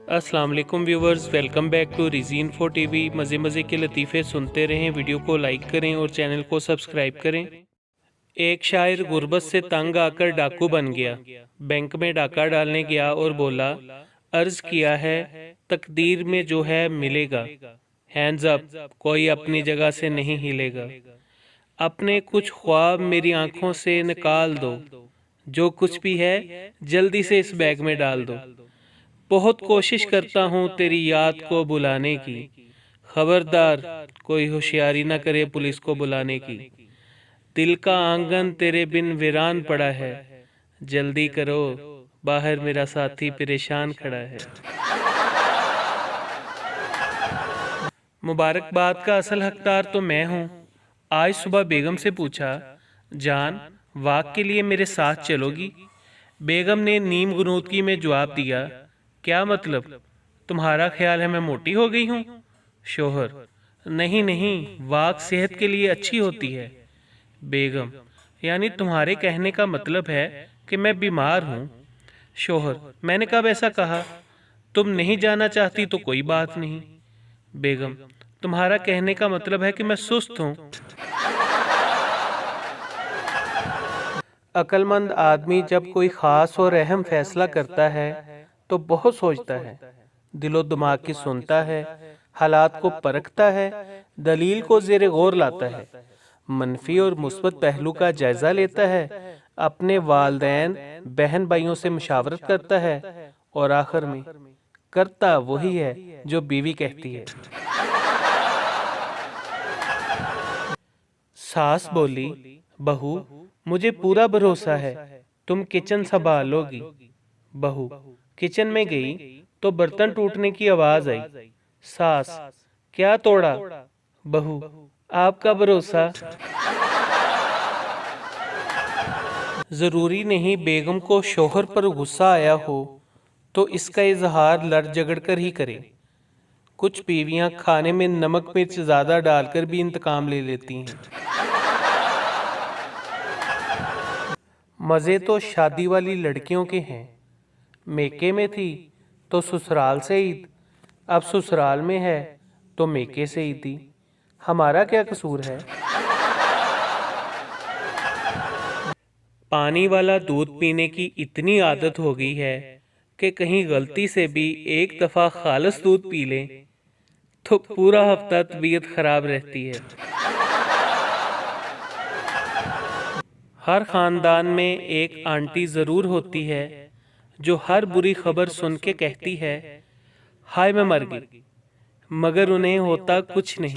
अस्सलाम वालेकुम viewers, welcome back to रिजीन फॉर टीवी। मज़े के लतीफ़े सुनते रहें, वीडियो को लाइक करें और चैनल को सब्सक्राइब करें। एक शायर गुर्बत से तंग आकर डाकू बन गया। बैंक में डाका डालने गया और बोला, अर्ज़ किया है तकदीर में जो है मिलेगा। हैंड्स अप, कोई अपनी जगह से नहीं हिलेगा। अपने कुछ ख्वाब मेरी आंखों से निकाल दो, जो कुछ भी है जल्दी से इस बैग में डाल दो। बहुत कोशिश करता हूँ तेरी याद को बुलाने की, खबरदार कोई होशियारी न करे पुलिस को बुलाने की। दिल का आंगन तेरे बिन वीरान पड़ा है, जल्दी करो बाहर मेरा साथी परेशान खड़ा है। मुबारकबाद का असल हकदार तो मैं हूँ। आज सुबह बेगम से पूछा, जान वाक के लिए मेरे साथ चलोगी? बेगम ने नीम गुनूदगी में जवाब दिया, क्या मतलब, तुम्हारा ख्याल है मैं मोटी हो गई हूँ? शोहर, नहीं नहीं, वाक सेहत के लिए अच्छी होती है। बेगम, यानी तुम्हारे कहने का मतलब है कि मैं बीमार हूँ? शोहर, मैंने कब ऐसा कहा? तुम नहीं जाना चाहती तो कोई बात नहीं। बेगम, तुम्हारा कहने का मतलब है कि मैं सुस्त हूँ। अक्लमंद आदमी जब कोई ख़ास और अहम फैसला करता है तो बहुत सोचता है, दिलो दिमाग की सुनता है, हालात को परखता है, दलील को ज़ेरे गौर लाता है, मनफी और मुस्बत पहलू का जायज़ा लेता है, अपने वालदैन बहन भाइयों से मुशावरत करता है और आखिर में करता वही है जो बीवी कहती है। सास बोली, बहू मुझे पूरा भरोसा है तुम किचन संभालोगी। बहू किचन में गई तो बर्तन टूटने की आवाज आई। सास, क्या तोड़ा? बहू, आपका भरोसा। जरूरी नहीं बेगम को शोहर पर गुस्सा आया हो तो इसका इजहार लड़ झगड़ कर ही करे। कुछ बीवियां खाने में नमक मिर्च ज्यादा डालकर भी इंतकाम ले लेती हैं। मजे तो शादी वाली लड़कियों के हैं। मेके में थी तो ससुराल से ईद, अब ससुराल में है तो मेके से ईदी। हमारा क्या कसूर है? पानी वाला दूध पीने की इतनी आदत हो गई है कि कहीं गलती से भी एक दफा खालिस दूध पी लें तो पूरा हफ्ता तबीयत खराब रहती है। हर खानदान में एक आंटी जरूर होती है जो हर बुरी खबर सुन के कहती है, हाय मैं मर गई, मगर उन्हें होता कुछ नहीं।